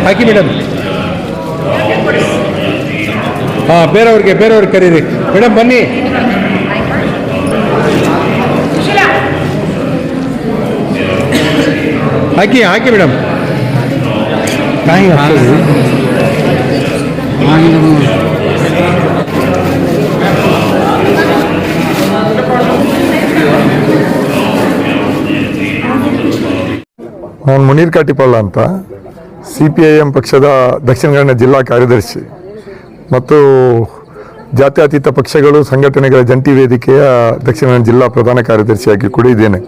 ಹಾಕಿ madam. ಹಾಂ, ಬೇರೆಯವ್ರಿಗೆ ಕರೀರಿ ಮೇಡಮ್. ಬನ್ನಿ. ಹಾಕಿ ಮೇಡಮ್. ನಾನು ಮುನೀರ್ ಕಾಟಿಪಳ್ಳ ಅಂತ CPIM ಪಕ್ಷದ ದಕ್ಷಿಣ ಕನ್ನಡ ಜಿಲ್ಲಾ ಕಾರ್ಯದರ್ಶಿ ಮತ್ತು ಜಾತ್ಯತೀತ ಪಕ್ಷಗಳು ಸಂಘಟನೆಗಳ ಜಂಟಿ ವೇದಿಕೆಯ ದಕ್ಷಿಣ ಕನ್ನಡ ಜಿಲ್ಲಾ ಪ್ರಧಾನ ಕಾರ್ಯದರ್ಶಿಯಾಗಿ ಕೂಡ ಇದ್ದೇನೆ.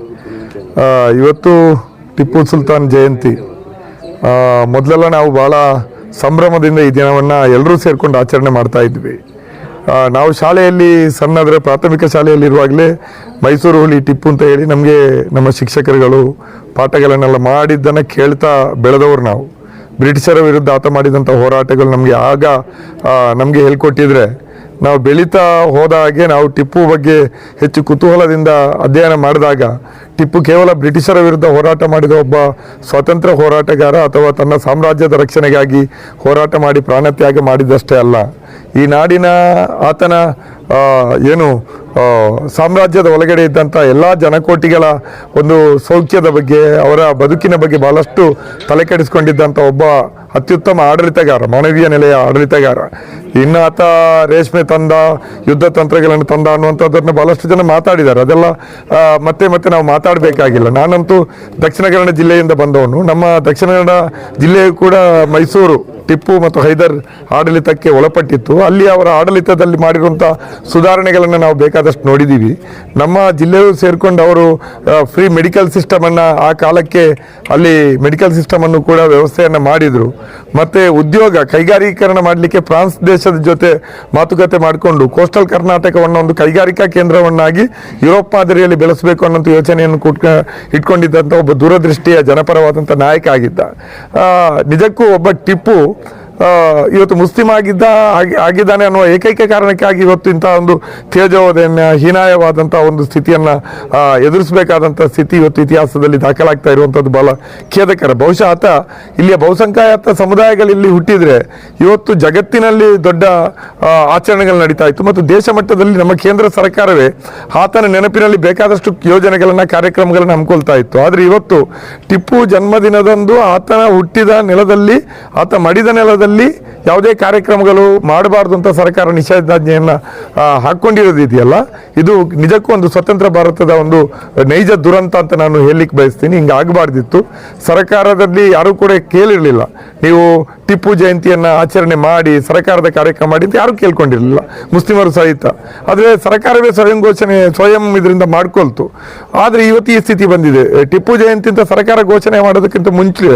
ಇವತ್ತು ಟಿಪ್ಪು ಸುಲ್ತಾನ್ ಜಯಂತಿ. ಮೊದಲೆಲ್ಲ ನಾವು ಭಾಳ ಸಂಭ್ರಮದಿಂದ ಈ ದಿನವನ್ನು ಎಲ್ಲರೂ ಸೇರಿಕೊಂಡು ಆಚರಣೆ ಮಾಡ್ತಾ ಇದ್ವಿ. ನಾವು ಶಾಲೆಯಲ್ಲಿ ಸಣ್ಣದರೆ ಪ್ರಾಥಮಿಕ ಶಾಲೆಯಲ್ಲಿರುವಾಗಲೇ ಮೈಸೂರು ಹುಲಿ ಟಿಪ್ಪು ಅಂತ ಹೇಳಿ ನಮಗೆ ನಮ್ಮ ಶಿಕ್ಷಕರುಗಳು ಪಾಠಗಳನ್ನೆಲ್ಲ ಮಾಡಿದ್ದನ್ನು ಕೇಳ್ತಾ ಬೆಳೆದವರು ನಾವು. ಬ್ರಿಟಿಷರ ವಿರುದ್ಧ ಆತ ಮಾಡಿದಂಥ ಹೋರಾಟಗಳು ನಮಗೆ ಹೇಳ್ಕೊಟ್ಟಿದ್ರೆ ನಾವು ಬೆಳೀತಾ ಹೋದ ಹಾಗೆ ನಾವು ಟಿಪ್ಪು ಬಗ್ಗೆ ಹೆಚ್ಚು ಕುತೂಹಲದಿಂದ ಅಧ್ಯಯನ ಮಾಡಿದಾಗ ಟಿಪ್ಪು ಕೇವಲ ಬ್ರಿಟಿಷರ ವಿರುದ್ಧ ಹೋರಾಟ ಮಾಡಿದ ಒಬ್ಬ ಸ್ವಾತಂತ್ರ್ಯ ಹೋರಾಟಗಾರ ಅಥವಾ ತನ್ನ ಸಾಮ್ರಾಜ್ಯದ ರಕ್ಷಣೆಗಾಗಿ ಹೋರಾಟ ಮಾಡಿ ಪ್ರಾಣತ್ಯಾಗ ಮಾಡಿದ್ದಷ್ಟೇ ಅಲ್ಲ, ಈ ನಾಡಿನ ಆತನ ಸಾಮ್ರಾಜ್ಯದ ಒಳಗಡೆ ಇದ್ದಂಥ ಎಲ್ಲ ಜನಕೋಟಿಗಳ ಒಂದು ಸೌಖ್ಯದ ಬಗ್ಗೆ, ಅವರ ಬದುಕಿನ ಬಗ್ಗೆ ಭಾಳಷ್ಟು ತಲೆ ಕೆಡಿಸ್ಕೊಂಡಿದ್ದಂಥ ಒಬ್ಬ ಅತ್ಯುತ್ತಮ ಆಡಳಿತಗಾರ, ಮಾನವೀಯ ನೆಲೆಯ ಆಡಳಿತಗಾರ. ಇನ್ನು ಆತ ರೇಷ್ಮೆ ತಂದ, ಯುದ್ಧ ತಂತ್ರಗಳನ್ನು ತಂದ ಅನ್ನುವಂಥದ್ದನ್ನು ಭಾಳಷ್ಟು ಜನ ಮಾತಾಡಿದ್ದಾರೆ. ಅದೆಲ್ಲ ಮತ್ತೆ ನಾವು ಮಾತಾಡಬೇಕಾಗಿಲ್ಲ. ನಾನಂತೂ ದಕ್ಷಿಣ ಕನ್ನಡ ಜಿಲ್ಲೆಯಿಂದ ಬಂದವನು. ನಮ್ಮ ದಕ್ಷಿಣ ಕನ್ನಡ ಜಿಲ್ಲೆಯು ಕೂಡ ಮೈಸೂರು ಟಿಪ್ಪು ಮತ್ತು ಹೈದರ್ ಆಡಳಿತಕ್ಕೆ ಒಳಪಟ್ಟಿತ್ತು. ಅಲ್ಲಿ ಅವರ ಆಡಳಿತದಲ್ಲಿ ಮಾಡಿರುವಂಥ ಸುಧಾರಣೆಗಳನ್ನು ನಾವು ಬೇಕಾದಷ್ಟು ನೋಡಿದ್ದೀವಿ. ನಮ್ಮ ಜಿಲ್ಲೆಯು ಸೇರಿಕೊಂಡು ಅವರು ಫ್ರೀ ಮೆಡಿಕಲ್ ಸಿಸ್ಟಮನ್ನು ಆ ಕಾಲಕ್ಕೆ ಅಲ್ಲಿ ಮೆಡಿಕಲ್ ಸಿಸ್ಟಮನ್ನು ಕೂಡ ವ್ಯವಸ್ಥೆಯನ್ನು ಮಾಡಿದರು. ಮತ್ತು ಉದ್ಯೋಗ ಕೈಗಾರೀಕರಣ ಮಾಡಲಿಕ್ಕೆ ಫ್ರಾನ್ಸ್ ದೇಶದ ಜೊತೆ ಮಾತುಕತೆ ಮಾಡಿಕೊಂಡು ಕೋಸ್ಟಲ್ ಕರ್ನಾಟಕವನ್ನು ಒಂದು ಕೈಗಾರಿಕಾ ಕೇಂದ್ರವನ್ನಾಗಿ ಯುರೋಪ್ ಮಾದರಿಯಲ್ಲಿ ಬೆಳೆಸಬೇಕು ಅನ್ನೋಂಥ ಯೋಚನೆಯನ್ನು ಇಟ್ಕೊಂಡಿದ್ದಂಥ ಒಬ್ಬ ದೂರದೃಷ್ಟಿಯ ಜನಪರವಾದಂಥ ನಾಯಕ ಆಗಿದ್ದ. ನಿಜಕ್ಕೂ ಒಬ್ಬ ಟಿಪ್ಪು ಇವತ್ತು ಮುಸ್ಲಿಂ ಆಗಿದ್ದಾನೆ ಅನ್ನುವ ಏಕೈಕ ಕಾರಣಕ್ಕಾಗಿ ಇವತ್ತು ಇಂತಹ ಒಂದು ತೇಜೋವಧೆಯನ್ನು ಹೀನಾಯವಾದಂಥ ಒಂದು ಸ್ಥಿತಿಯನ್ನು ಎದುರಿಸಬೇಕಾದಂಥ ಸ್ಥಿತಿ ಇವತ್ತು ಇತಿಹಾಸದಲ್ಲಿ ದಾಖಲಾಗ್ತಾ ಇರುವಂಥದ್ದು ಬಹಳ ಖೇದಕರ. ಬಹುಶಃ ಆತ ಇಲ್ಲಿಯ ಬಹುಸಂಖ್ಯಾತ ಸಮುದಾಯಗಳಲ್ಲಿ ಹುಟ್ಟಿದರೆ ಇವತ್ತು ಜಗತ್ತಿನಲ್ಲಿ ದೊಡ್ಡ ಆಚರಣೆಗಳು ನಡೀತಾ ಇತ್ತು ಮತ್ತು ದೇಶ ಮಟ್ಟದಲ್ಲಿ ನಮ್ಮ ಕೇಂದ್ರ ಸರ್ಕಾರವೇ ಆತನ ನೆನಪಿನಲ್ಲಿ ಬೇಕಾದಷ್ಟು ಯೋಜನೆಗಳನ್ನು ಕಾರ್ಯಕ್ರಮಗಳನ್ನು ಹಮ್ಮಿಕೊಳ್ತಾ ಇತ್ತು. ಆದರೆ ಇವತ್ತು ಟಿಪ್ಪು ಜನ್ಮದಿನದಂದು ಆತನ ಹುಟ್ಟಿದ ನೆಲದಲ್ಲಿ, ಆತ ಮಡಿದ ನೆಲದಲ್ಲಿ ಯಾವುದೇ ಕಾರ್ಯಕ್ರಮಗಳು ಮಾಡಬಾರ್ದು ಅಂತ ಸರ್ಕಾರ ನಿಷೇಧಾಜ್ಞೆಯನ್ನು ಹಾಕ್ಕೊಂಡಿರೋದಿದೆಯಲ್ಲ, ಇದು ನಿಜಕ್ಕೂ ಒಂದು ಸ್ವತಂತ್ರ ಭಾರತದ ಒಂದು ನೈಜ ದುರಂತ ಅಂತ ನಾನು ಹೇಳಲಿಕ್ಕೆ ಬಯಸ್ತೀನಿ. ಹಿಂಗೆ ಆಗಬಾರ್ದಿತ್ತು. ಸರ್ಕಾರದಲ್ಲಿ ಯಾರೂ ಕೂಡ ಕೇಳಿರಲಿಲ್ಲ ನೀವು ಟಿಪ್ಪು ಜಯಂತಿಯನ್ನು ಆಚರಣೆ ಮಾಡಿ ಸರ್ಕಾರದ ಕಾರ್ಯಕ್ರಮ ಮಾಡಿ ಅಂತ ಯಾರೂ ಕೇಳ್ಕೊಂಡಿರಲಿಲ್ಲ, ಮುಸ್ಲಿಮರು ಸಹಿತ. ಆದರೆ ಸರ್ಕಾರವೇ ಸ್ವಯಂ ಇದರಿಂದ ಮಾಡ್ಕೊಳ್ತು. ಆದರೆ ಇವತ್ತು ಈ ಸ್ಥಿತಿ ಬಂದಿದೆ. ಟಿಪ್ಪು ಜಯಂತಿ ಅಂತ ಸರ್ಕಾರ ಘೋಷಣೆ ಮಾಡೋದಕ್ಕಿಂತ ಮುಂಚೆ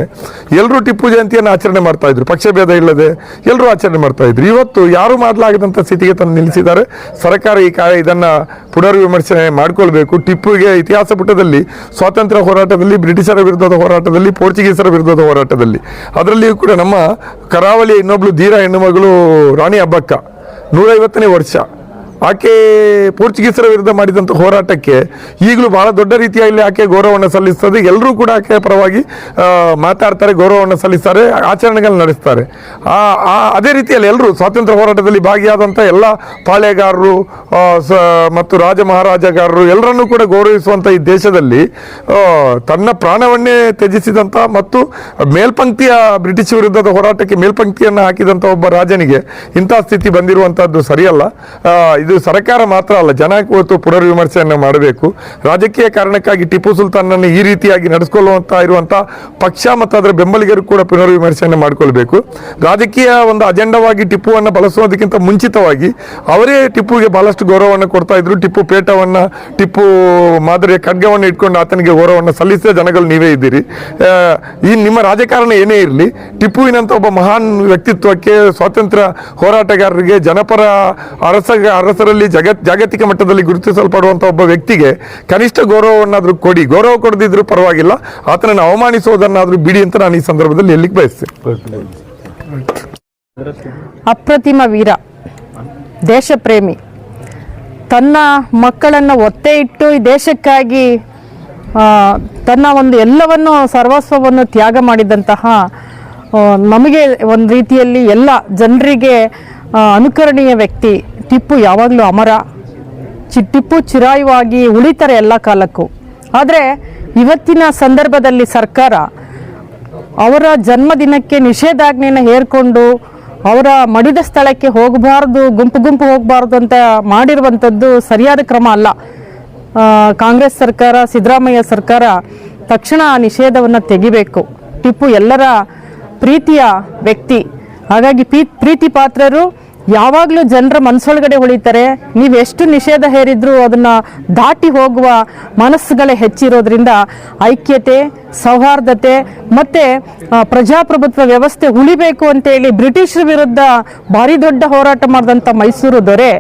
ಎಲ್ಲರೂ ಟಿಪ್ಪು ಜಯಂತಿಯನ್ನು ಆಚರಣೆ ಮಾಡ್ತಾ ಇದ್ರು, ಪಕ್ಷಭೇದ ಇಲ್ಲದೆ ಎಲ್ಲರೂ ಆಚರಣೆ ಮಾಡ್ತಾ ಇದ್ರು. ಇವತ್ತು ಯಾರು ಮಾಡಲಾಗದಂಥ ಸ್ಥಿತಿಗೆ ತಂದು ನಿಲ್ಲಿಸಿದ್ದಾರೆ. ಸರ್ಕಾರ ಇದನ್ನು ಪುನರ್ವಿಮರ್ಶನೆ ಮಾಡಿಕೊಳ್ಬೇಕು. ಟಿಪ್ಪುಗೆ ಇತಿಹಾಸ ಪುಟದಲ್ಲಿ ಸ್ವಾತಂತ್ರ್ಯ ಹೋರಾಟದಲ್ಲಿ, ಬ್ರಿಟಿಷರ ವಿರುದ್ಧದ ಹೋರಾಟದಲ್ಲಿ, ಪೋರ್ಚುಗೀಸರ ವಿರುದ್ಧದ ಹೋರಾಟದಲ್ಲಿ, ಅದರಲ್ಲಿಯೂ ಕೂಡ ನಮ್ಮ ಕರಾವಳಿಯ ಇನ್ನೊಬ್ಳು ಧೀರ ಹೆಣ್ಣುಮಗಳು ರಾಣಿ ಅಬ್ಬಕ್ಕ 150ನೇ ವರ್ಷ. ಆಕೆ ಪೋರ್ಚುಗೀಸರ ವಿರುದ್ಧ ಮಾಡಿದಂಥ ಹೋರಾಟಕ್ಕೆ ಈಗಲೂ ಬಹಳ ದೊಡ್ಡ ರೀತಿಯಲ್ಲಿ ಆಕೆ ಗೌರವವನ್ನು ಸಲ್ಲಿಸ್ತದೆ. ಎಲ್ಲರೂ ಕೂಡ ಆಕೆ ಪರವಾಗಿ ಮಾತಾಡ್ತಾರೆ, ಗೌರವವನ್ನು ಸಲ್ಲಿಸ್ತಾರೆ, ಆಚರಣೆಗಳನ್ನು ನಡೆಸ್ತಾರೆ. ಅದೇ ರೀತಿಯಲ್ಲಿ ಎಲ್ಲರೂ ಸ್ವಾತಂತ್ರ್ಯ ಹೋರಾಟದಲ್ಲಿ ಭಾಗಿಯಾದಂಥ ಎಲ್ಲ ಪಾಳೆಗಾರರು ಮತ್ತು ರಾಜ ಮಹಾರಾಜಗಾರರು ಎಲ್ಲರನ್ನೂ ಕೂಡ ಗೌರವಿಸುವಂಥ ಈ ದೇಶದಲ್ಲಿ ತನ್ನ ಪ್ರಾಣವನ್ನೇ ತ್ಯಜಿಸಿದಂಥ ಮತ್ತು ಮೇಲ್ಪಂಕ್ತಿಯ ಬ್ರಿಟಿಷ್ ವಿರುದ್ಧದ ಹೋರಾಟಕ್ಕೆ ಮೇಲ್ಪಂಕ್ತಿಯನ್ನು ಹಾಕಿದಂಥ ಒಬ್ಬ ರಾಜನಿಗೆ ಇಂಥ ಸ್ಥಿತಿ ಬಂದಿರುವಂಥದ್ದು ಸರಿಯಲ್ಲ. ಇದು ಸರ್ಕಾರ ಮಾತ್ರ ಅಲ್ಲ, ಜನ ಇವತ್ತು ಪುನರ್ವಿಮರ್ಶೆಯನ್ನು ಮಾಡಬೇಕು. ರಾಜಕೀಯ ಕಾರಣಕ್ಕಾಗಿ ಟಿಪ್ಪು ಸುಲ್ತಾನನ್ನು ಈ ರೀತಿಯಾಗಿ ನಡೆಸ್ಕೊಳ್ಳುವಂತ ಇರುವಂಥ ಪಕ್ಷ ಮತ್ತು ಅದರ ಬೆಂಬಲಿಗರು ಕೂಡ ಪುನರ್ವಿಮರ್ಶೆಯನ್ನು ಮಾಡಿಕೊಳ್ಬೇಕು. ರಾಜಕೀಯ ಒಂದು ಅಜೆಂಡವಾಗಿ ಟಿಪ್ಪುವನ್ನು ಬಳಸುವುದಕ್ಕಿಂತ ಮುಂಚಿತವಾಗಿ ಅವರೇ ಟಿಪ್ಪುಗೆ ಬಹಳಷ್ಟು ಗೌರವವನ್ನು ಕೊಡ್ತಾ ಇದ್ರು. ಟಿಪ್ಪು ಪೇಟವನ್ನು, ಟಿಪ್ಪು ಮಾದರಿಯ ಖಡ್ಗವನ್ನು ಇಟ್ಕೊಂಡು ಆತನಿಗೆ ಗೌರವವನ್ನು ಸಲ್ಲಿಸಿದ ಜನಗಳು ನೀವೇ ಇದ್ದೀರಿ. ಈ ನಿಮ್ಮ ರಾಜಕಾರಣ ಏನೇ ಇರಲಿ, ಟಿಪ್ಪುವಿನಂಥ ಒಬ್ಬ ಮಹಾನ್ ವ್ಯಕ್ತಿತ್ವಕ್ಕೆ, ಸ್ವಾತಂತ್ರ್ಯ ಹೋರಾಟಗಾರರಿಗೆ, ಜನಪರ ಅರಸರಲ್ಲಿ ಜಾಗತಿಕ ಮಟ್ಟದಲ್ಲಿ ಗುರುತಿಸಲ್ಪಡುವಂಥ ಒಬ್ಬ ವ್ಯಕ್ತಿಗೆ ಕನಿಷ್ಠ ಗೌರವವನ್ನಾದರೂ ಕೊಡಿ. ಗೌರವ ಕೊಡದಿದ್ರೂ ಪರವಾಗಿಲ್ಲ, ಆತನನ್ನು ಅವಮಾನಿಸುವುದನ್ನಾದರೂ ಬಿಡಿ ಅಂತ ನಾನು ಈ ಸಂದರ್ಭದಲ್ಲಿ ಹೇಳಲಿಕ್ಕೆ ಬಯಸ್ತೇನೆ. ಅಪ್ರತಿಮ ವೀರ, ದೇಶಪ್ರೇಮಿ, ತನ್ನ ಮಕ್ಕಳನ್ನು ಒತ್ತೆ ಇಟ್ಟು ಈ ದೇಶಕ್ಕಾಗಿ ತನ್ನ ಒಂದು ಎಲ್ಲವನ್ನು ಸರ್ವಸ್ವವನ್ನು ತ್ಯಾಗ ಮಾಡಿದಂತಹ ನಮಗೆ ಒಂದು ರೀತಿಯಲ್ಲಿ ಎಲ್ಲ ಜನರಿಗೆ ಅನುಕರಣೀಯ ವ್ಯಕ್ತಿ ಟಿಪ್ಪು ಯಾವಾಗಲೂ ಅಮರ. ಟಿಪ್ಪು ಚಿರಾಯುವಾಗಿ ಉಳಿತಾರೆ ಎಲ್ಲ ಕಾಲಕ್ಕೂ. ಆದರೆ ಇವತ್ತಿನ ಸಂದರ್ಭದಲ್ಲಿ ಸರ್ಕಾರ ಅವರ ಜನ್ಮದಿನಕ್ಕೆ ನಿಷೇಧಾಜ್ಞೆಯನ್ನು ಹೇರ್ಕೊಂಡು ಅವರ ಮಡಿದ ಸ್ಥಳಕ್ಕೆ ಹೋಗಬಾರ್ದು, ಗುಂಪು ಗುಂಪು ಹೋಗಬಾರ್ದು ಅಂತ ಮಾಡಿರುವಂಥದ್ದು ಸರಿಯಾದ ಕ್ರಮ ಅಲ್ಲ. ಕಾಂಗ್ರೆಸ್ ಸರ್ಕಾರ, ಸಿದ್ದರಾಮಯ್ಯ ಸರ್ಕಾರ ತಕ್ಷಣ ಆ ನಿಷೇಧವನ್ನು ತೆಗಿಬೇಕು. ಟಿಪ್ಪು ಎಲ್ಲರ ಪ್ರೀತಿಯ ವ್ಯಕ್ತಿ, ಹಾಗಾಗಿ ಪ್ರೀತಿ ಪಾತ್ರರು ಯಾವಾಗಲೂ ಜನರ ಮನಸ್ಸೊಳಗಡೆ ಉಳಿತಾರೆ. ನೀವು ಎಷ್ಟು ನಿಷೇಧ ಹೇರಿದ್ರೂ ಅದನ್ನು ದಾಟಿ ಹೋಗುವ ಮನಸ್ಸುಗಳೇ ಹೆಚ್ಚಿರೋದ್ರಿಂದ ಐಕ್ಯತೆ, ಸೌಹಾರ್ದತೆ ಮತ್ತು ಪ್ರಜಾಪ್ರಭುತ್ವ ವ್ಯವಸ್ಥೆ ಉಳಿಬೇಕು ಅಂತೇಳಿ ಬ್ರಿಟಿಷರ ವಿರುದ್ಧ ಭಾರಿ ದೊಡ್ಡ ಹೋರಾಟ ಮಾಡಿದಂಥ ಮೈಸೂರು ದೊರೆ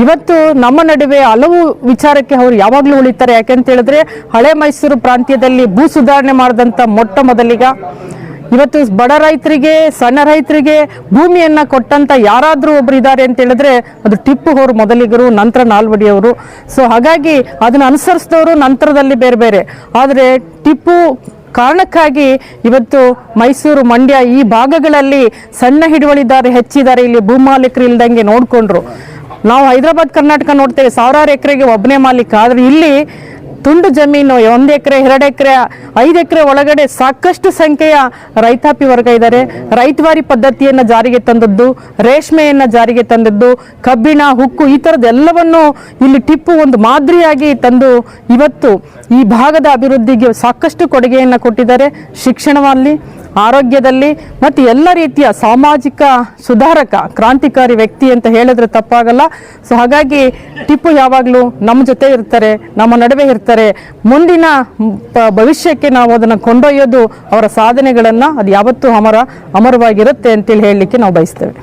ಇವತ್ತು ನಮ್ಮ ನಡುವೆ ಹಲವು ವಿಚಾರಕ್ಕೆ ಅವರು ಯಾವಾಗಲೂ ಉಳಿತಾರೆ. ಯಾಕೆಂತ ಹೇಳಿದ್ರೆ ಹಳೆ ಮೈಸೂರು ಪ್ರಾಂತ್ಯದಲ್ಲಿ ಭೂ ಸುಧಾರಣೆ ಮಾಡಿದಂಥ ಮೊಟ್ಟ ಮೊದಲಿಗ, ಇವತ್ತು ಬಡ ರೈತರಿಗೆ, ಸಣ್ಣ ರೈತರಿಗೆ ಭೂಮಿಯನ್ನ ಕೊಟ್ಟಂತ ಯಾರಾದ್ರೂ ಒಬ್ರು ಇದ್ದಾರೆ ಅಂತ ಹೇಳಿದ್ರೆ ಅದು ಟಿಪ್ಪು ಅವರು ಮೊದಲಿಗರು, ನಂತರ ನಾಲ್ವಡಿ ಅವರು. ಸೊ ಹಾಗಾಗಿ ಅದನ್ನ ಅನುಸರಿಸಿದವರು ನಂತರದಲ್ಲಿ ಬೇರೆ ಬೇರೆ. ಆದರೆ ಟಿಪ್ಪು ಕಾರಣಕ್ಕಾಗಿ ಇವತ್ತು ಮೈಸೂರು, ಮಂಡ್ಯ ಈ ಭಾಗಗಳಲ್ಲಿ ಸಣ್ಣ ಹಿಡುವಳಿದಾರ ಹೆಚ್ಚಿದ್ದಾರೆ. ಇಲ್ಲಿ ಭೂಮಾಲೀಕರು ಇಲ್ದಂಗೆ ನೋಡ್ಕೊಂಡ್ರು. ನಾವು ಹೈದರಾಬಾದ್, ಕರ್ನಾಟಕ ನೋಡ್ತೇವೆ, ಸಾವಿರಾರು ಎಕರೆಗೆ ಒಬ್ಬನೇ ಮಾಲೀಕ. ಆದ್ರೆ ಇಲ್ಲಿ ತುಂಡು ಜಮೀನು 1 ಎಕರೆ, 2 ಎಕರೆ, 5 ಎಕರೆ ಒಳಗಡೆ ಸಾಕಷ್ಟು ಸಂಖ್ಯೆಯ ರೈತಾಪಿ ವರ್ಗ ಇದ್ದಾರೆ. ರೈತವಾರಿ ಪದ್ಧತಿಯನ್ನು ಜಾರಿಗೆ ತಂದದ್ದು, ರೇಷ್ಮೆಯನ್ನು ಜಾರಿಗೆ ತಂದದ್ದು, ಕಬ್ಬಿಣ, ಹುಕ್ಕು ಈ ಥರದ್ದೆಲ್ಲವನ್ನು ಇಲ್ಲಿ ಟಿಪ್ಪು ಒಂದು ಮಾದರಿಯಾಗಿ ತಂದು ಇವತ್ತು ಈ ಭಾಗದ ಅಭಿವೃದ್ಧಿಗೆ ಸಾಕಷ್ಟು ಕೊಡುಗೆಯನ್ನು ಕೊಟ್ಟಿದ್ದಾರೆ. ಶಿಕ್ಷಣದಲ್ಲಿ, ಆರೋಗ್ಯದಲ್ಲಿ ಮತ್ತು ಎಲ್ಲ ರೀತಿಯ ಸಾಮಾಜಿಕ ಸುಧಾರಕ, ಕ್ರಾಂತಿಕಾರಿ ವ್ಯಕ್ತಿ ಅಂತ ಹೇಳಿದ್ರೆ ತಪ್ಪಾಗಲ್ಲ. ಸೊ ಹಾಗಾಗಿ ಟಿಪ್ಪು ಯಾವಾಗಲೂ ನಮ್ಮ ಜೊತೆ ಇರ್ತಾರೆ, ನಮ್ಮ ನಡುವೆ ಇರ್ತಾರೆ. ಮುಂದಿನ ಭವಿಷ್ಯಕ್ಕೆ ನಾವು ಅದನ್ನು ಕೊಂಡೊಯ್ಯೋದು ಅವರ ಸಾಧನೆಗಳನ್ನು, ಅದು ಯಾವತ್ತೂ ಅಮರವಾಗಿರುತ್ತೆ ಅಂತೇಳಿ ಹೇಳಲಿಕ್ಕೆ ನಾವು ಬಯಸ್ತೇವೆ.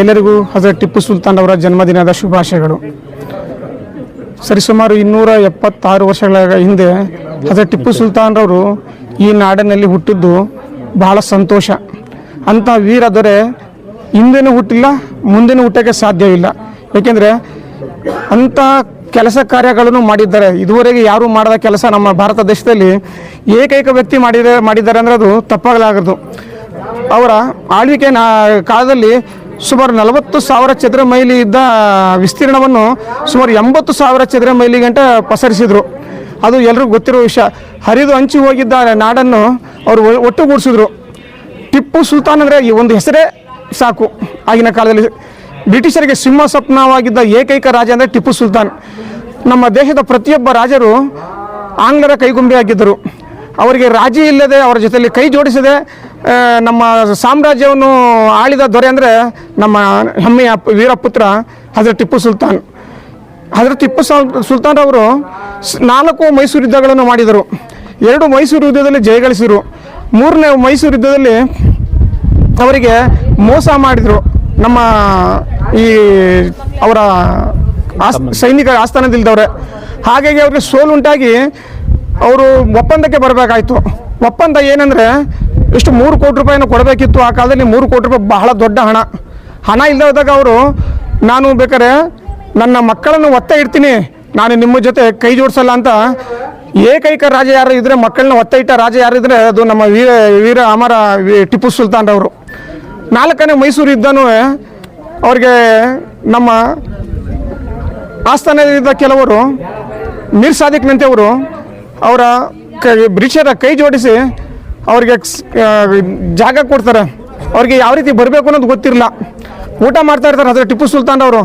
ಎಲ್ಲರಿಗೂ ಹಜರತ್ ಟಿಪ್ಪು ಸುಲ್ತಾನ್ ಅವರ ಜನ್ಮದಿನದ ಶುಭಾಶಯಗಳು. ಸರಿಸುಮಾರು 276 ವರ್ಷಗಳ ಹಿಂದೆ ಹಜರತ್ ಟಿಪ್ಪು ಸುಲ್ತಾನ್ ರವರು ಈ ನಾಡಿನಲ್ಲಿ ಹುಟ್ಟಿದ್ದು ಬಹಳ ಸಂತೋಷ. ಅಂಥ ವೀರ ದೊರೆ ಹಿಂದೆನೂ ಹುಟ್ಟಿಲ್ಲ, ಮುಂದೆನೂ ಹುಟ್ಟೋಕ್ಕೆ ಸಾಧ್ಯವಿಲ್ಲ. ಏಕೆಂದರೆ ಅಂಥ ಕೆಲಸ ಕಾರ್ಯಗಳನ್ನು ಮಾಡಿದ್ದಾರೆ. ಇದುವರೆಗೆ ಯಾರೂ ಮಾಡದ ಕೆಲಸ ನಮ್ಮ ಭಾರತ ದೇಶದಲ್ಲಿ ಏಕೈಕ ವ್ಯಕ್ತಿ ಮಾಡಿದ್ದಾರೆ ಅಂದರೆ ಅದು ತಪ್ಪಾಗಲಾಗದು. ಅವರ ಆಳ್ವಿಕೆ ಕಾಲದಲ್ಲಿ ಸುಮಾರು 40,000 ಚದರ ಮೈಲಿ ಇದ್ದ ವಿಸ್ತೀರ್ಣವನ್ನು ಸುಮಾರು 80,000 ಚದರ ಮೈಲಿ ಗಂಟ ಪಸರಿಸಿದರು. ಅದು ಎಲ್ರಿಗೂ ಗೊತ್ತಿರೋ ವಿಷಯ. ಹರಿದು ಹಂಚಿ ಹೋಗಿದ್ದ ನಾಡನ್ನು ಅವರು ಒಟ್ಟುಗೂಡಿಸಿದ್ರು. ಟಿಪ್ಪು ಸುಲ್ತಾನ್ ಅಂದರೆ ಈ ಒಂದು ಹೆಸರೇ ಸಾಕು. ಆಗಿನ ಕಾಲದಲ್ಲಿ ಬ್ರಿಟಿಷರಿಗೆ ಸಿಂಹ ಸ್ವಪ್ನವಾಗಿದ್ದ ಏಕೈಕ ರಾಜ ಅಂದರೆ ಟಿಪ್ಪು ಸುಲ್ತಾನ್. ನಮ್ಮ ದೇಶದ ಪ್ರತಿಯೊಬ್ಬ ರಾಜರು ಆಂಗ್ಲರ ಕೈಗೊಂಬೆಯಾಗಿದ್ದರು. ಅವರಿಗೆ ರಾಜಿ ಇಲ್ಲದೆ, ಅವರ ಜೊತೆಯಲ್ಲಿ ಕೈ ಜೋಡಿಸದೆ ನಮ್ಮ ಸಾಮ್ರಾಜ್ಯವನ್ನು ಆಳಿದ ದೊರೆ ಅಂದರೆ ನಮ್ಮ ಹೆಮ್ಮೆಯ ವೀರಪುತ್ರ ಹಜರತ್ ಟಿಪ್ಪು ಸುಲ್ತಾನ್. ಹಜರತ್ ಟಿಪ್ಪು ಸುಲ್ತಾನ್ ಅವರು 4 ಮೈಸೂರು ಯುದ್ಧಗಳನ್ನು ಮಾಡಿದರು. 2 ಮೈಸೂರು ಯುದ್ಧದಲ್ಲಿ ಜಯಗಳಿಸಿದರು. 3ನೇ ಮೈಸೂರು ಯುದ್ಧದಲ್ಲಿ ಅವರಿಗೆ ಮೋಸ ಮಾಡಿದರು. ನಮ್ಮ ಈ ಅವರ ಸೈನಿಕ ಆಸ್ಥಾನದಿಲ್ದವ್ರೆ. ಹಾಗಾಗಿ ಅವ್ರಿಗೆ ಸೋಲುಂಟಾಗಿ ಅವರು ಒಪ್ಪಂದಕ್ಕೆ ಬರಬೇಕಾಯಿತು. ಒಪ್ಪಂದ ಏನಂದರೆ ಎಷ್ಟು 3 ಕೋಟಿ ರೂಪಾಯಿನ ಕೊಡಬೇಕಿತ್ತು. ಆ ಕಾಲದಲ್ಲಿ 3 ಕೋಟಿ ರೂಪಾಯಿ ಬಹಳ ದೊಡ್ಡ ಹಣ ಇಲ್ಲದಾಗ ಅವರು, ನಾನು ಬೇಕಾದ್ರೆ ನನ್ನ ಮಕ್ಕಳನ್ನು ಒತ್ತೆ ಇಡ್ತೀನಿ, ನಾನು ನಿಮ್ಮ ಜೊತೆ ಕೈ ಜೋಡಿಸಲ್ಲ ಅಂತ ಏಕೈಕ ರಾಜ ಯಾರು ಇದ್ದರೆ, ಮಕ್ಕಳನ್ನ ಒತ್ತೆ ಇಟ್ಟ ರಾಜ ಯಾರಿದ್ರೆ ಅದು ನಮ್ಮ ವೀರ ಅಮರ ಟಿಪ್ಪು ಸುಲ್ತಾನ್ ಅವರು. 4ನೇ ಮೈಸೂರು ಯುದ್ಧನೂ ಅವ್ರಿಗೆ ನಮ್ಮ ಆಸ್ಥಾನದಲ್ಲಿದ್ದ ಕೆಲವರು ಮೀರ್ ಸಾದಿಕ್ನಂತೆಯವರು ಅವರ ಬ್ರಿಟಿಷರ ಕೈ ಜೋಡಿಸಿ ಅವ್ರಿಗೆ ಜಾಗ ಕೊಡ್ತಾರೆ. ಅವ್ರಿಗೆ ಯಾವ ರೀತಿ ಬರಬೇಕು ಅನ್ನೋದು ಗೊತ್ತಿರಲಿಲ್ಲ. ಊಟ ಮಾಡ್ತಾ ಇರ್ತಾರೆ ಹಜರತ್ ಟಿಪ್ಪು ಸುಲ್ತಾನ್ ಅವರು.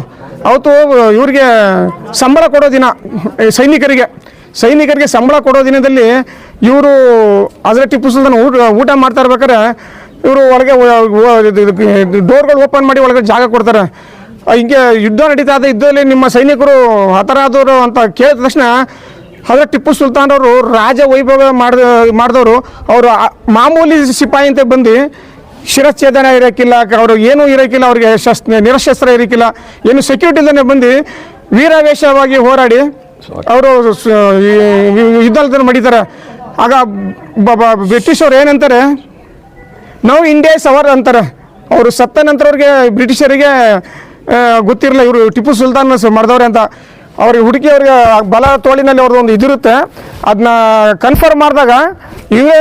ಅವತ್ತು ಇವ್ರಿಗೆ ಸಂಬಳ ಕೊಡೋ ದಿನ, ಸೈನಿಕರಿಗೆ ಸಂಬಳ ಕೊಡೋ ದಿನದಲ್ಲಿ ಇವರು ಹಜರತ್ ಟಿಪ್ಪು ಸುಲ್ತಾನ್ ಊಟ ಮಾಡ್ತಾ ಇರ್ಬೇಕಾದ್ರೆ ಇವರು ಒಳಗೆ ಡೋರ್ಗಳು ಓಪನ್ ಮಾಡಿ ಒಳಗೆ ಜಾಗ ಕೊಡ್ತಾರೆ. ಹಿಂಗೆ ಯುದ್ಧ ನಡೀತಾ ಇದೆ, ಯುದ್ಧದಲ್ಲಿ ನಿಮ್ಮ ಸೈನಿಕರು ಹತರಾದವರು ಅಂತ ಕೇಳಿದ ತಕ್ಷಣ ಹಜರತ್ ಟಿಪ್ಪು ಸುಲ್ತಾನ್ ಅವರು ರಾಜ ವೈಭವ ಮಾಡಿದವರು ಅವರು ಮಾಮೂಲಿ ಸಿಪಾಯಿ ಅಂತ ಬಂದು ಶಿರಚ್ಛೇದನ ಇರೋಕ್ಕಿಲ್ಲ, ಅವರು ಏನೂ ಇರೋಕ್ಕಿಲ್ಲ, ಅವ್ರಿಗೆ ನಿರಶಸ್ತ್ರ ಇರೋಕ್ಕಿಲ್ಲ, ಏನು ಸೆಕ್ಯೂರಿಟಿ ಇಲ್ಲದೇ ಬಂದು ವೀರಾವೇಶವಾಗಿ ಹೋರಾಡಿ ಅವರು ಯುದ್ಧದಲ್ಲಿ ಮಡಿತಾರೆ. ಆಗ ಬ್ರಿಟಿಷ್ ಅವ್ರು ಏನಂತಾರೆ, ನಾವು ಇಂಡಿಯಾ ಸವರ್ ಅಂತಾರೆ. ಅವರು ಸತ್ತ ನಂತರ ಅವ್ರಿಗೆ ಬ್ರಿಟಿಷರಿಗೆ ಗೊತ್ತಿರಲಿಲ್ಲ ಇವರು ಟಿಪ್ಪು ಸುಲ್ತಾನ್ ಮಾಡಿದವ್ರೆ ಅಂತ. ಅವ್ರಿಗೆ ಹುಡುಕಿ ಅವ್ರಿಗೆ ಬಲ ತೋಳಿನಲ್ಲಿ ಅವ್ರದ್ದು ಒಂದು ಇದಿರುತ್ತೆ, ಅದನ್ನ ಕನ್ಫರ್ಮ್ ಮಾಡಿದಾಗ ಇವರೇ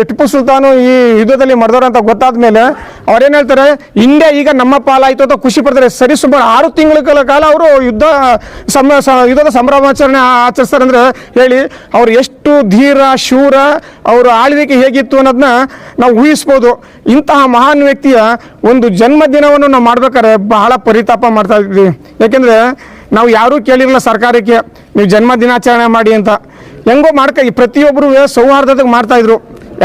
ಟಿಪ್ಪು ಸುಲ್ತಾನು ಈ ಯುದ್ಧದಲ್ಲಿ ಮಾಡಿದವ್ರು ಅಂತ ಗೊತ್ತಾದ ಮೇಲೆ ಅವ್ರೇನು ಹೇಳ್ತಾರೆ, ಇಂಡಿಯಾ ಈಗ ನಮ್ಮ ಪಾಲಾಯಿತು ಅಂತ ಖುಷಿ ಪಡ್ತಾರೆ. ಸರಿ ಸುಮಾರು 6 ತಿಂಗಳ ಕಾಲ ಅವರು ಯುದ್ಧದ ಸಂಭ್ರಮಾಚರಣೆ ಆಚರಿಸ್ತಾರೆ. ಅಂದರೆ ಹೇಳಿ ಅವ್ರು ಎಷ್ಟು ಧೀರ ಶೂರ, ಅವರ ಆಳ್ವಿಕೆ ಹೇಗಿತ್ತು ಅನ್ನೋದನ್ನ ನಾವು ಊಹಿಸ್ಬೋದು. ಇಂತಹ ಮಹಾನ್ ವ್ಯಕ್ತಿಯ ಒಂದು ಜನ್ಮದಿನವನ್ನು ನಾವು ಮಾಡ್ಬೇಕಾದ್ರೆ ಬಹಳ ಪರಿತಾಪ ಮಾಡ್ತಾ ಇದ್ವಿ. ಯಾಕೆಂದರೆ ನಾವು ಯಾರೂ ಕೇಳಿರಲಿಲ್ಲ ಸರ್ಕಾರಕ್ಕೆ ನೀವು ಜನ್ಮ ದಿನಾಚರಣೆ ಮಾಡಿ ಅಂತ. ಹೆಂಗೋ ಪ್ರತಿಯೊಬ್ಬರು ಸೌಹಾರ್ದತೆಗೆ ಮಾಡ್ತಾಯಿದ್ರು.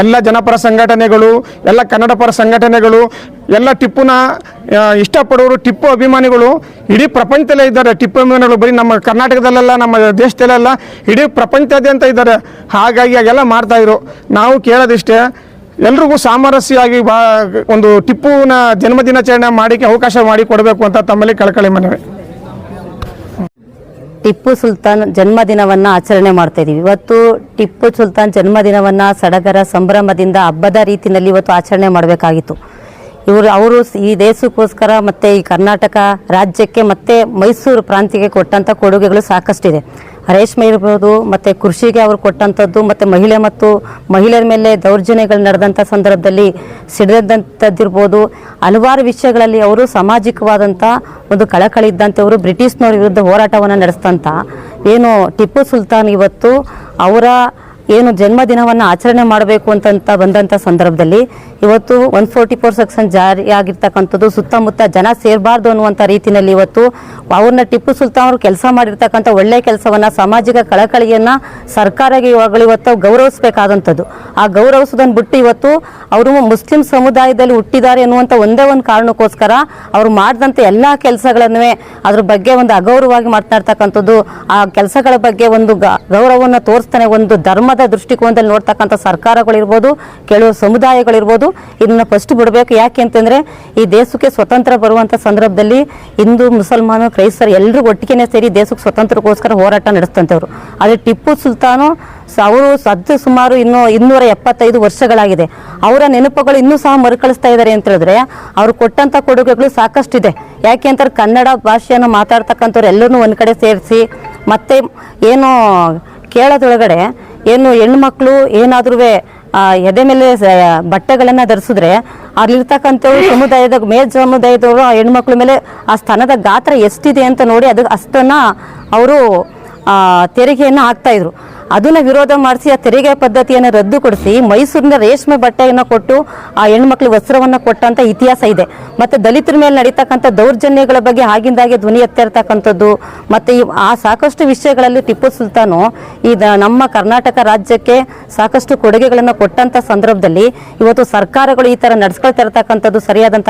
ಎಲ್ಲ ಜನಪರ ಸಂಘಟನೆಗಳು, ಎಲ್ಲ ಕನ್ನಡ ಪರ ಸಂಘಟನೆಗಳು, ಎಲ್ಲ ಟಿಪ್ಪುನ ಇಷ್ಟಪಡೋರು, ಟಿಪ್ಪು ಅಭಿಮಾನಿಗಳು ಇಡೀ ಪ್ರಪಂಚದಲ್ಲೇ ಇದ್ದಾರೆ. ಟಿಪ್ಪು ಅಭಿಮಾನಿಗಳು ಬರೀ ನಮ್ಮ ಕರ್ನಾಟಕದಲ್ಲೆಲ್ಲ, ನಮ್ಮ ದೇಶದಲ್ಲೆಲ್ಲ, ಇಡೀ ಪ್ರಪಂಚದಾದ್ಯಂತ ಇದ್ದಾರೆ. ಹಾಗಾಗಿ ಹಾಗೆಲ್ಲ ಮಾಡ್ತಾಯಿದ್ರು. ನಾವು ಕೇಳೋದಿಷ್ಟೇ, ಎಲ್ರಿಗೂ ಸಾಮರಸ್ಯವಾಗಿ ಒಂದು ಟಿಪ್ಪುವಿನ ಜನ್ಮದಿನಾಚರಣೆ ಮಾಡೋಕ್ಕೆ ಅವಕಾಶ ಮಾಡಿ ಕೊಡಬೇಕು ಅಂತ ತಮ್ಮಲ್ಲಿ ಕಳಕಳಿ ಮನವಿ. ಟಿಪ್ಪು ಸುಲ್ತಾನ್ ಜನ್ಮದಿನವನ್ನು ಆಚರಣೆ ಮಾಡ್ತಾ ಇದ್ದೀವಿ. ಇವತ್ತು ಟಿಪ್ಪು ಸುಲ್ತಾನ್ ಜನ್ಮದಿನವನ್ನು ಸಡಗರ ಸಂಭ್ರಮದಿಂದ ಹಬ್ಬದ ರೀತಿಯಲ್ಲಿ ಇವತ್ತು ಆಚರಣೆ ಮಾಡಬೇಕಾಗಿತ್ತು. ಅವರು ಈ ದೇಶಕ್ಕೋಸ್ಕರ ಮತ್ತು ಈ ಕರ್ನಾಟಕ ರಾಜ್ಯಕ್ಕೆ ಮತ್ತು ಮೈಸೂರು ಪ್ರಾಂತ್ಯಕ್ಕೆ ಕೊಟ್ಟಂಥ ಕೊಡುಗೆಗಳು ಸಾಕಷ್ಟಿದೆ. ರೇಷ್ಮೆ ಇರ್ಬೋದು, ಮತ್ತು ಕೃಷಿಗೆ ಅವರು ಕೊಟ್ಟಂಥದ್ದು, ಮತ್ತು ಮಹಿಳೆಯರ ಮೇಲೆ ದೌರ್ಜನ್ಯಗಳು ನಡೆದಂಥ ಸಂದರ್ಭದಲ್ಲಿ ಸಿಡಿದಂಥದ್ದಿರ್ಬೋದು, ಹಲವಾರು ವಿಷಯಗಳಲ್ಲಿ ಅವರು ಸಾಮಾಜಿಕವಾದಂಥ ಒಂದು ಕಳಕಳಿ ಇದ್ದಂಥವರು ಬ್ರಿಟಿಷ್ನವ್ರ ವಿರುದ್ಧ ಹೋರಾಟವನ್ನು ನಡೆಸ್ತಂಥ ಏನು ಟಿಪ್ಪು ಸುಲ್ತಾನ್ ಇವತ್ತು ಅವರ ಏನು ಜನ್ಮದಿನವನ್ನು ಆಚರಣೆ ಮಾಡಬೇಕು ಅಂತ ಬಂದಂಥ ಸಂದರ್ಭದಲ್ಲಿ ಇವತ್ತು 144 ಸೆಕ್ಷನ್ ಜಾರಿಯಾಗಿರ್ತಕ್ಕಂಥದ್ದು, ಸುತ್ತಮುತ್ತ ಜನ ಸೇರಬಾರ್ದು ಅನ್ನುವಂಥ ರೀತಿಯಲ್ಲಿ ಇವತ್ತು ಅವ್ರನ್ನ ಟಿಪ್ಪು ಸುಲ್ತಾನ್ ಅವರು ಕೆಲಸ ಮಾಡಿರ್ತಕ್ಕಂಥ ಒಳ್ಳೆಯ ಕೆಲಸವನ್ನು, ಸಾಮಾಜಿಕ ಕಳಕಳಿಯನ್ನು ಸರ್ಕಾರ ಇವತ್ತು ಗೌರವಿಸಬೇಕಾದಂಥದ್ದು. ಆ ಗೌರವಿಸೋದನ್ನು ಬಿಟ್ಟು ಇವತ್ತು ಅವರು ಮುಸ್ಲಿಂ ಸಮುದಾಯದಲ್ಲಿ ಹುಟ್ಟಿದ್ದಾರೆ ಎನ್ನುವಂಥ ಒಂದೇ ಒಂದು ಕಾರಣಕ್ಕೋಸ್ಕರ ಅವರು ಮಾಡಿದಂಥ ಎಲ್ಲ ಕೆಲಸಗಳನ್ನೇ ಅದ್ರ ಬಗ್ಗೆ ಒಂದು ಅಗೌರವವಾಗಿ ಮಾತನಾಡ್ತಕ್ಕಂಥದ್ದು, ಆ ಕೆಲಸಗಳ ಬಗ್ಗೆ ಒಂದು ಗೌರವವನ್ನು ತೋರಿಸ್ತಾನೆ ಒಂದು ಧರ್ಮದ ದೃಷ್ಟಿಕೋನದಲ್ಲಿ ನೋಡ್ತಕ್ಕಂಥ ಸರ್ಕಾರಗಳಿರ್ಬೋದು, ಕೆಲವು ಸಮುದಾಯಗಳಿರ್ಬೋದು, ಇದನ್ನ ಫಸ್ಟ್ ಬಿಡಬೇಕು. ಯಾಕೆ ಅಂತಂದ್ರೆ ಈ ದೇಶಕ್ಕೆ ಸ್ವತಂತ್ರ ಬರುವಂಥ ಸಂದರ್ಭದಲ್ಲಿ ಹಿಂದೂ, ಮುಸಲ್ಮಾನ, ಕ್ರೈಸ್ತರು ಎಲ್ಲರೂ ಒಟ್ಟಿಗೆ ಸೇರಿ ದೇಶಕ್ಕೆ ಸ್ವತಂತ್ರಕ್ಕೋಸ್ಕರ ಹೋರಾಟ ನಡೆಸ್ತಂಥವ್ರು. ಆದರೆ ಟಿಪ್ಪು ಸುಲ್ತಾನು ಅವರು ಸದ್ದು ಸುಮಾರು 275 ವರ್ಷಗಳಾಗಿದೆ. ಅವರ ನೆನಪುಗಳು ಇನ್ನೂ ಸಹ ಮರುಕಳಿಸ್ತಾ ಇದ್ದಾರೆ ಅಂತ ಹೇಳಿದ್ರೆ ಅವ್ರು ಕೊಟ್ಟಂಥ ಕೊಡುಗೆಗಳು ಸಾಕಷ್ಟಿದೆ. ಯಾಕೆ ಅಂತಾರೆ, ಕನ್ನಡ ಭಾಷೆಯನ್ನು ಮಾತಾಡ್ತಕ್ಕಂಥವ್ರು ಎಲ್ಲರೂ ಒಂದು ಕಡೆ ಸೇರಿಸಿ, ಮತ್ತೆ ಏನು ಕೇಳೋದ್ರೊಳಗಡೆ ಏನು ಹೆಣ್ಮಕ್ಳು ಏನಾದ್ರೂ ಎದೆ ಮೇಲೆ ಬಟ್ಟೆಗಳನ್ನು ಧರಿಸಿದ್ರೆ ಅಲ್ಲಿರ್ತಕ್ಕಂಥವ್ರು ಸಮುದಾಯದವರು ಆ ಹೆಣ್ಮಕ್ಳ ಮೇಲೆ ಆ ಸ್ತನದ ಗಾತ್ರ ಎಷ್ಟಿದೆ ಅಂತ ನೋಡಿ ಅಷ್ಟನ್ನ ಅವರು ತೆರಿಗೆಯನ್ನು ಹಾಕ್ತಾಯಿದ್ರು. ಅದನ್ನ ವಿರೋಧ ಮಾಡಿಸಿ ಆ ತೆರಿಗೆ ಪದ್ಧತಿಯನ್ನು ರದ್ದುಗೊಳಿಸಿ ಮೈಸೂರಿನ ರೇಷ್ಮೆ ಬಟ್ಟೆಯನ್ನು ಕೊಟ್ಟು ಆ ಹೆಣ್ಮಕ್ಳಿಗೆ ವಸ್ತ್ರವನ್ನು ಕೊಟ್ಟಂಥ ಇತಿಹಾಸ ಇದೆ. ಮತ್ತು ದಲಿತರ ಮೇಲೆ ನಡೀತಕ್ಕಂಥ ದೌರ್ಜನ್ಯಗಳ ಬಗ್ಗೆ ಆಗಿಂದಾಗೆ ಧ್ವನಿ ಎತ್ತಿರ್ತಕ್ಕಂಥದ್ದು, ಮತ್ತು ಆ ಸಾಕಷ್ಟು ವಿಷಯಗಳಲ್ಲಿ ಟಿಪ್ಪು ಸುಲ್ತಾನು ನಮ್ಮ ಕರ್ನಾಟಕ ರಾಜ್ಯಕ್ಕೆ ಸಾಕಷ್ಟು ಕೊಡುಗೆಗಳನ್ನು ಕೊಟ್ಟಂಥ ಸಂದರ್ಭದಲ್ಲಿ ಇವತ್ತು ಸರ್ಕಾರಗಳು ಈ ಥರ ನಡೆಸ್ಕೊಳ್ತಾ ಇರ್ತಕ್ಕಂಥದ್ದು ಸರಿಯಾದಂಥ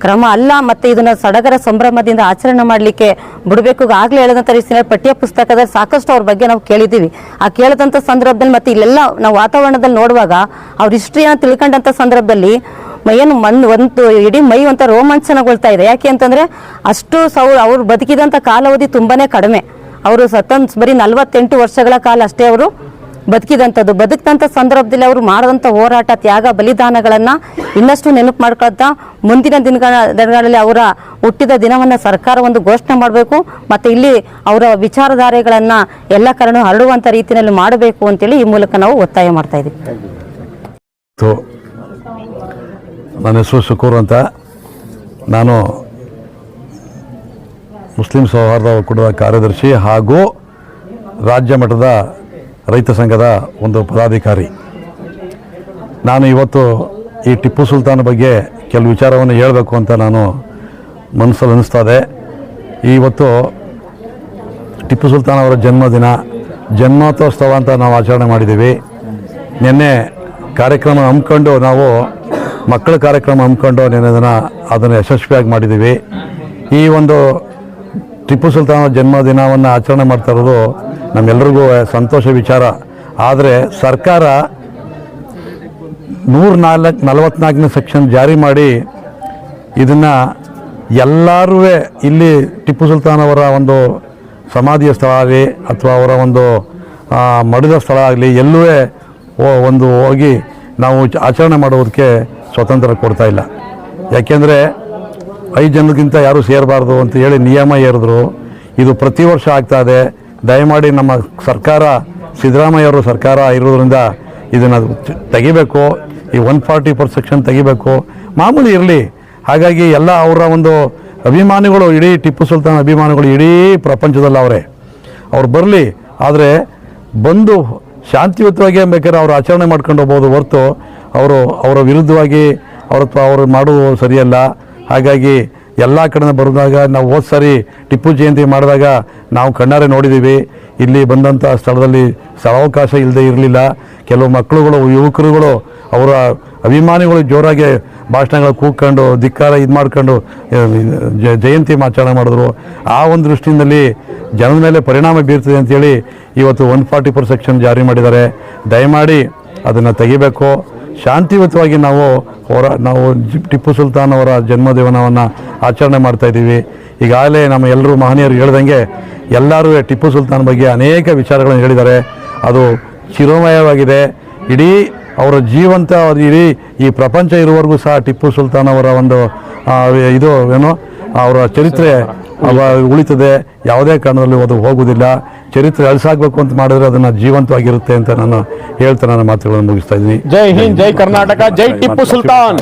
ಕ್ರಮ ಅಲ್ಲ. ಮತ್ತು ಇದನ್ನು ಸಡಗರ ಸಂಭ್ರಮದಿಂದ ಆಚರಣೆ ಮಾಡಲಿಕ್ಕೆ ಬಿಡಬೇಕು. ಆಗಲೇ ಹೇಳಿದಂಥ ರೀತಿಯಲ್ಲಿ ಪಠ್ಯ ಪುಸ್ತಕದಲ್ಲಿ ಸಾಕಷ್ಟು ಅವ್ರ ಬಗ್ಗೆ ನಾವು ಕೇಳಿದ್ದೀವಿ. ಆ ಕೇಳಿದಂಥ ಸಂದರ್ಭದಲ್ಲಿ ಮತ್ತು ಇಲ್ಲೆಲ್ಲ ನಾವು ವಾತಾವರಣದಲ್ಲಿ ನೋಡುವಾಗ ಅವ್ರ ಹಿಸ್ಟ್ರಿಯನ್ನು ತಿಳ್ಕೊಂಡಂಥ ಸಂದರ್ಭದಲ್ಲಿ ಏನು ಒಂದು ಇಡೀ ಮೈ ಒಂಥ ರೋಮಾಂಚನಗೊಳ್ತಾ ಇದೆ. ಯಾಕೆ ಅಂತಂದರೆ ಅಷ್ಟು ಅವ್ರು ಬದುಕಿದಂಥ ಕಾಲಾವಧಿ ತುಂಬಾ ಕಡಿಮೆ. ಅವರು ಬರೀ 48 ವರ್ಷಗಳ ಕಾಲ ಅಷ್ಟೇ ಅವರು ಬದುಕಿದಂಥ ಸಂದರ್ಭದಲ್ಲಿ ಅವರು ಮಾಡಿದಂಥ ಹೋರಾಟ, ತ್ಯಾಗ, ಬಲಿದಾನಗಳನ್ನು ಇನ್ನಷ್ಟು ನೆನಪು ಮಾಡ್ಕೊಳ್ತಾ ಮುಂದಿನ ದಿನಗಳಲ್ಲಿ ಅವರ ಹುಟ್ಟಿದ ದಿನವನ್ನು ಸರ್ಕಾರ ಒಂದು ಘೋಷಣೆ ಮಾಡಬೇಕು. ಮತ್ತು ಇಲ್ಲಿ ಅವರ ವಿಚಾರಧಾರೆಗಳನ್ನು ಎಲ್ಲ ಕಡೆ ಹರಡುವಂಥ ರೀತಿಯಲ್ಲಿ ಮಾಡಬೇಕು ಅಂತೇಳಿ ಈ ಮೂಲಕ ನಾವು ಒತ್ತಾಯ ಮಾಡ್ತಾ ಇದ್ದೀವಿ. ನನ್ನ ಹೆಸರು ಶುಕೂರ್ ಅಂತ. ನಾನು ಮುಸ್ಲಿಂ ಸೌಹಾರ್ದ ಒಕ್ಕೂಟದ ಕಾರ್ಯದರ್ಶಿ ಹಾಗೂ ರಾಜ್ಯ ಮಟ್ಟದ ರೈತ ಸಂಘದ ಒಂದು ಪದಾಧಿಕಾರಿ. ನಾನು ಇವತ್ತು ಈ ಟಿಪ್ಪು ಸುಲ್ತಾನ್ ಬಗ್ಗೆ ಕೆಲವು ವಿಚಾರವನ್ನು ಹೇಳಬೇಕು ಅಂತ ನಾನು ಮನಸ್ಸಲ್ಲಿ ಅನ್ನಿಸ್ತಾ. ಇವತ್ತು ಟಿಪ್ಪು ಸುಲ್ತಾನ್ ಅವರ ಜನ್ಮೋತ್ಸವ ಅಂತ ನಾವು ಆಚರಣೆ ಮಾಡಿದ್ದೀವಿ. ನಿನ್ನೆ ಕಾರ್ಯಕ್ರಮ ಹಮ್ಮಿಕೊಂಡು ನಾವು ಮಕ್ಕಳ ಕಾರ್ಯಕ್ರಮ ಹಮ್ಮಿಕೊಂಡು ನಿನ್ನೆ ಅದನ್ನು ಯಶಸ್ವಿಯಾಗಿ ಮಾಡಿದ್ದೀವಿ. ಈ ಒಂದು ಟಿಪ್ಪು ಸುಲ್ತಾನ್ ಜನ್ಮದಿನವನ್ನು ಆಚರಣೆ ಮಾಡ್ತಾ ಇರೋದು ನಮ್ಮೆಲ್ಲರಿಗೂ ಸಂತೋಷ ವಿಚಾರ. ಆದರೆ ಸರ್ಕಾರ 144ನೇ ಸೆಕ್ಷನ್ ಜಾರಿ ಮಾಡಿ ಇದನ್ನು ಎಲ್ಲರೂ ಇಲ್ಲಿ ಟಿಪ್ಪು ಸುಲ್ತಾನ್ ಅವರ ಒಂದು ಸಮಾಧಿಯ ಸ್ಥಳ ಆಗಲಿ ಅಥವಾ ಅವರ ಒಂದು ಮಡಿದ ಸ್ಥಳ ಆಗಲಿ ಎಲ್ಲೂ ಹೋಗಿ ನಾವು ಆಚರಣೆ ಮಾಡೋದಕ್ಕೆ ಸ್ವತಂತ್ರ ಕೊಡ್ತಾ ಇಲ್ಲ. ಯಾಕೆಂದರೆ 5 ಜನಕ್ಕಿಂತ ಯಾರೂ ಸೇರಬಾರ್ದು ಅಂತ ಹೇಳಿ ನಿಯಮ ಹೇರಿದ್ರು. ಇದು ಪ್ರತಿ ವರ್ಷ ಆಗ್ತಾ ಇದೆ. ದಯಮಾಡಿ ನಮ್ಮ ಸರ್ಕಾರ, ಸಿದ್ದರಾಮಯ್ಯವರು ಸರ್ಕಾರ ಇರೋದ್ರಿಂದ ಇದನ್ನು ತೆಗಿಬೇಕು. ಈ 140 ಸೆಕ್ಷನ್ ತೆಗಿಬೇಕು, ಮಾಮೂಲಿ ಇರಲಿ. ಹಾಗಾಗಿ ಎಲ್ಲ ಅವರ ಒಂದು ಅಭಿಮಾನಿಗಳು, ಇಡೀ ಟಿಪ್ಪು ಸುಲ್ತಾನ್ ಅಭಿಮಾನಿಗಳು ಇಡೀ ಪ್ರಪಂಚದಲ್ಲಿ ಅವ್ರು ಬರಲಿ. ಆದರೆ ಬಂದು ಶಾಂತಿಯುತವಾಗಿ ಬೇಕಾದ್ರೆ ಅವರು ಆಚರಣೆ ಮಾಡ್ಕೊಂಡು ಹೋಗ್ಬೋದು ಹೊರತು ಅವರ ವಿರುದ್ಧವಾಗಿ ಅವರು ಮಾಡೋದು ಸರಿಯಲ್ಲ. ಹಾಗಾಗಿ ಎಲ್ಲ ಕಡೆ ಬರೆದಾಗ ನಾವು ಹೋದ ಸಾರಿ ಟಿಪ್ಪು ಜಯಂತಿ ಮಾಡಿದಾಗ ನಾವು ಕಣ್ಣಾರೆ ನೋಡಿದ್ದೀವಿ. ಇಲ್ಲಿ ಬಂದಂಥ ಸ್ಥಳದಲ್ಲಿ ಸ್ಥಳಾವಕಾಶ ಇಲ್ಲದೆ ಇರಲಿಲ್ಲ. ಕೆಲವು ಮಕ್ಕಳುಗಳು, ಯುವಕರುಗಳು, ಅವರ ಅಭಿಮಾನಿಗಳು ಜೋರಾಗಿ ಭಾಷಣಗಳು ಕೂಗ್ಕೊಂಡು ಧಿಕ್ಕಾರ ಇದು ಮಾಡ್ಕೊಂಡು ಜಯಂತಿ ಆಚರಣೆ ಮಾಡಿದ್ರು. ಆ ಒಂದು ದೃಷ್ಟಿಯಲ್ಲಿ ಜನದ ಮೇಲೆ ಪರಿಣಾಮ ಬೀರ್ತದೆ ಅಂತೇಳಿ ಇವತ್ತು 140 ಸೆಕ್ಷನ್ ಜಾರಿ ಮಾಡಿದ್ದಾರೆ. ದಯಮಾಡಿ ಅದನ್ನು ತೆಗಿಬೇಕು. ಶಾಂತಿಯುತವಾಗಿ ನಾವು ಟಿಪ್ಪು ಸುಲ್ತಾನ್ ಅವರ ಜನ್ಮದಿನವನ್ನು ಆಚರಣೆ ಮಾಡ್ತಾಯಿದ್ದೀವಿ. ಈಗಾಗಲೇ ನಮ್ಮ ಎಲ್ಲರೂ ಮಹನೀಯರು ಹೇಳ್ದಂಗೆ ಎಲ್ಲರೂ ಟಿಪ್ಪು ಸುಲ್ತಾನ್ ಬಗ್ಗೆ ಅನೇಕ ವಿಚಾರಗಳನ್ನು ಹೇಳಿದ್ದಾರೆ. ಅದು ಚಿರಮಯವಾಗಿದೆ. ಇಡೀ ಅವರ ಜೀವಂತ ಇಡೀ ಈ ಪ್ರಪಂಚ ಇರುವವರೆಗೂ ಸಹ ಟಿಪ್ಪು ಸುಲ್ತಾನ್ ಅವರ ಒಂದು ಅವರ ಚರಿತ್ರೆ ಉಳಿತದೆ. ಯಾವುದೇ ಕಾರಣದಲ್ಲಿ ಅದು ಹೋಗುವುದಿಲ್ಲ. ಚರಿತ್ರೆ ಅಳಿಸಾಗಬೇಕು ಅಂತ ಮಾಡಿದ್ರೆ ಅದನ್ನು ಜೀವಂತವಾಗಿರುತ್ತೆ ಅಂತ ನಾನು ಹೇಳ್ತಾ ನನ್ನ ಮಾತುಗಳನ್ನು ಮುಗಿಸ್ತಾ ಇದ್ದೀನಿ. ಜೈ ಹಿಂದ್, ಜೈ ಕರ್ನಾಟಕ, ಜೈ ಟಿಪ್ಪು ಸುಲ್ತಾನ್.